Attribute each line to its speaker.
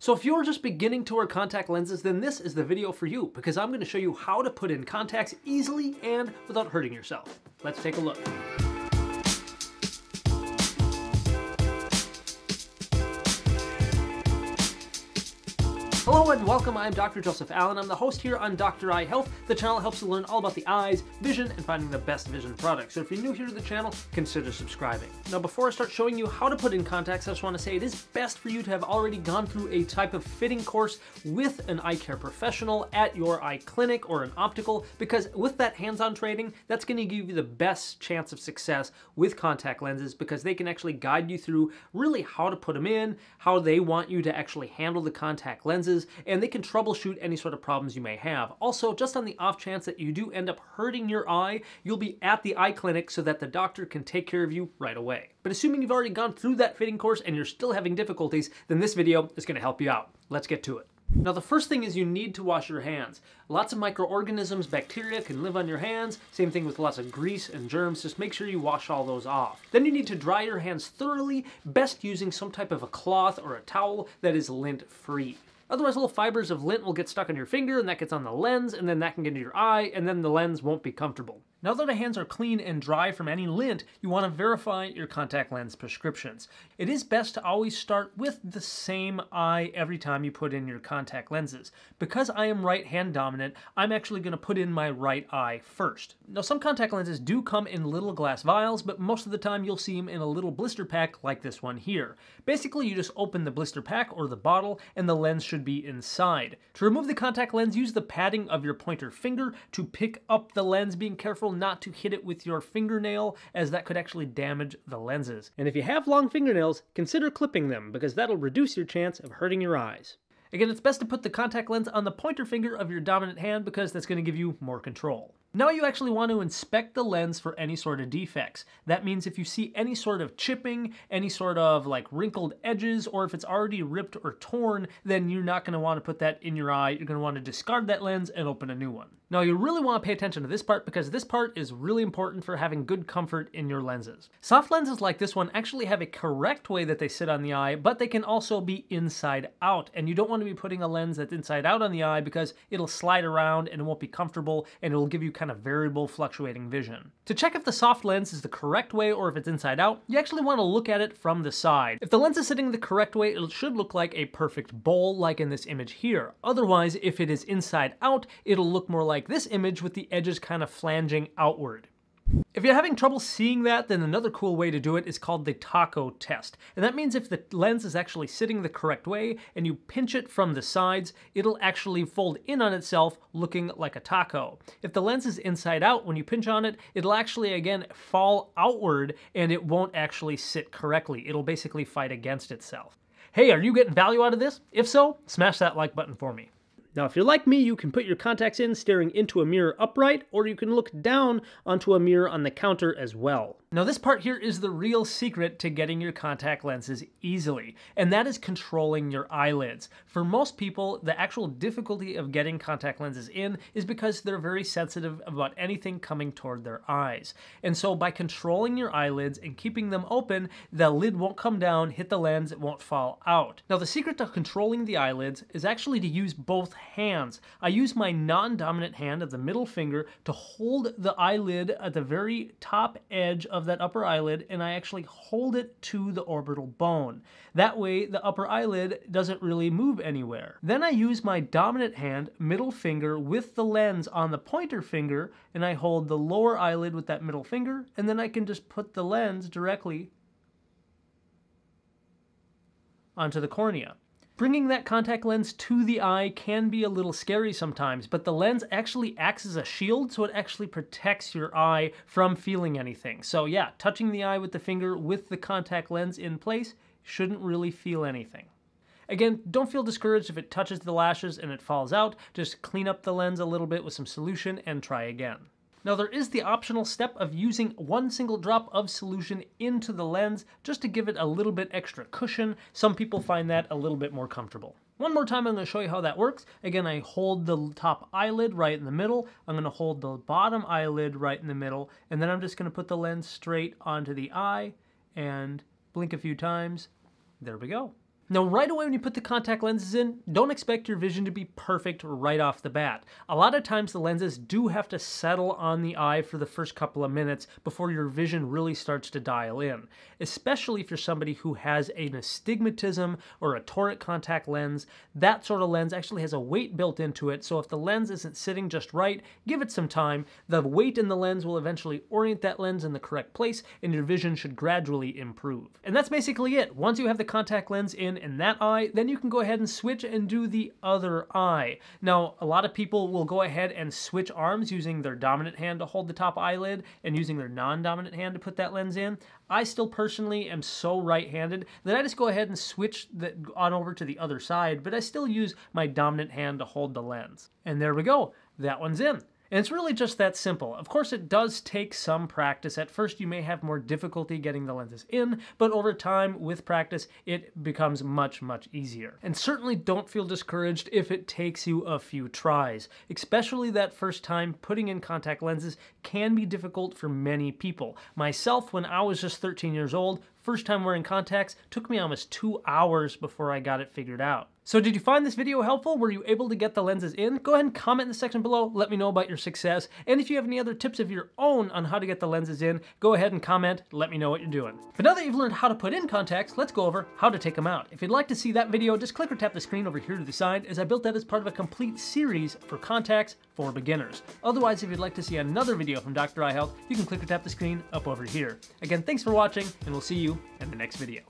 Speaker 1: So if you're just beginning to wear contact lenses, then this is the video for you, because I'm going to show you how to put in contacts easily and without hurting yourself. Let's take a look. Hello and welcome, I'm Dr. Joseph Allen. I'm the host here on Dr. Eye Health. The channel helps you learn all about the eyes, vision, and finding the best vision products. So if you're new here to the channel, consider subscribing. Now before I start showing you how to put in contacts, I just want to say it is best for you to have already gone through a type of fitting course with an eye care professional at your eye clinic or an optical, because with that hands-on training, that's going to give you the best chance of success with contact lenses, because they can actually guide you through really how to put them in, how they want you to actually handle the contact lenses, and they can troubleshoot any sort of problems you may have. Also, just on the off chance that you do end up hurting your eye, you'll be at the eye clinic so that the doctor can take care of you right away. But assuming you've already gone through that fitting course and you're still having difficulties, then this video is going to help you out. Let's get to it. Now the first thing is you need to wash your hands. Lots of microorganisms, bacteria can live on your hands. Same thing with lots of grease and germs. Just make sure you wash all those off. Then you need to dry your hands thoroughly, best using some type of a cloth or a towel that is lint-free. Otherwise, little fibers of lint will get stuck on your finger, and that gets on the lens, and then that can get into your eye, and then the lens won't be comfortable. Now that the hands are clean and dry from any lint, you want to verify your contact lens prescriptions. It is best to always start with the same eye every time you put in your contact lenses. Because I am right hand dominant, I'm actually going to put in my right eye first. Now some contact lenses do come in little glass vials, but most of the time you'll see them in a little blister pack like this one here. Basically, you just open the blister pack or the bottle, and the lens should be inside. To remove the contact lens, use the padding of your pointer finger to pick up the lens, being careful not to hit it with your fingernail, as that could actually damage the lenses. And if you have long fingernails, consider clipping them, because that'll reduce your chance of hurting your eyes. Again, it's best to put the contact lens on the pointer finger of your dominant hand, because that's going to give you more control. Now you actually want to inspect the lens for any sort of defects. That means if you see any sort of chipping, any sort of like wrinkled edges, or if it's already ripped or torn, then you're not going to want to put that in your eye. You're going to want to discard that lens and open a new one. Now you really want to pay attention to this part, because this part is really important for having good comfort in your lenses. Soft lenses like this one actually have a correct way that they sit on the eye, but they can also be inside out, and you don't want to be putting a lens that's inside out on the eye, because it'll slide around and it won't be comfortable, and it'll give you kind of variable fluctuating vision. To check if the soft lens is the correct way or if it's inside out, you actually want to look at it from the side. If the lens is sitting the correct way, it should look like a perfect bowl, like in this image here. Otherwise, if it is inside out, it'll look more like this image with the edges kind of flanging outward. If you're having trouble seeing that, then another cool way to do it is called the taco test. And that means if the lens is actually sitting the correct way and you pinch it from the sides, it'll actually fold in on itself looking like a taco. If the lens is inside out, when you pinch on it, it'll actually again fall outward and it won't actually sit correctly. It'll basically fight against itself. Hey, are you getting value out of this? If so, smash that like button for me. Now, if you're like me, you can put your contacts in staring into a mirror upright, or you can look down onto a mirror on the counter as well. Now, this part here is the real secret to getting your contact lenses easily, and that is controlling your eyelids. For most people, the actual difficulty of getting contact lenses in is because they're very sensitive about anything coming toward their eyes. And so by controlling your eyelids and keeping them open, the lid won't come down, hit the lens, it won't fall out. Now, the secret to controlling the eyelids is actually to use both hands. I use my non-dominant hand of the middle finger to hold the eyelid at the very top edge of that upper eyelid, and I actually hold it to the orbital bone. That way the upper eyelid doesn't really move anywhere. Then I use my dominant hand, middle finger, with the lens on the pointer finger, and I hold the lower eyelid with that middle finger, and then I can just put the lens directly onto the cornea. Bringing that contact lens to the eye can be a little scary sometimes, but the lens actually acts as a shield, so it actually protects your eye from feeling anything. So yeah, touching the eye with the finger with the contact lens in place shouldn't really feel anything. Again, don't feel discouraged if it touches the lashes and it falls out. Just clean up the lens a little bit with some solution and try again. Now there is the optional step of using one single drop of solution into the lens just to give it a little bit extra cushion. Some people find that a little bit more comfortable. One more time, I'm going to show you how that works. Again, I hold the top eyelid right in the middle. I'm going to hold the bottom eyelid right in the middle, and then I'm just going to put the lens straight onto the eye and blink a few times. There we go. Now, right away when you put the contact lenses in, don't expect your vision to be perfect right off the bat. A lot of times the lenses do have to settle on the eye for the first couple of minutes before your vision really starts to dial in, especially if you're somebody who has an astigmatism or a toric contact lens. That sort of lens actually has a weight built into it, so if the lens isn't sitting just right, give it some time. The weight in the lens will eventually orient that lens in the correct place, and your vision should gradually improve. And that's basically it. Once you have the contact lens in that eye, then you can go ahead and switch and do the other eye. Now, a lot of people will go ahead and switch arms using their dominant hand to hold the top eyelid and using their non-dominant hand to put that lens in. I still personally am so right-handed that I just go ahead and switch on over to the other side, but I still use my dominant hand to hold the lens. And there we go, that one's in. And it's really just that simple. Of course, it does take some practice. At first, you may have more difficulty getting the lenses in, but over time, with practice, it becomes much, much easier. And certainly don't feel discouraged if it takes you a few tries. Especially that first time, putting in contact lenses can be difficult for many people. Myself, when I was just 13 years old, first time wearing contacts, took me almost 2 hours before I got it figured out. So did you find this video helpful? Were you able to get the lenses in? Go ahead and comment in the section below. Let me know about your success. And if you have any other tips of your own on how to get the lenses in, go ahead and comment. Let me know what you're doing. But now that you've learned how to put in contacts, let's go over how to take them out. If you'd like to see that video, just click or tap the screen over here to the side, as I built that as part of a complete series for contacts for beginners. Otherwise, if you'd like to see another video from Dr. Eye Health, you can click or tap the screen up over here. Again, thanks for watching, and we'll see you in the next video.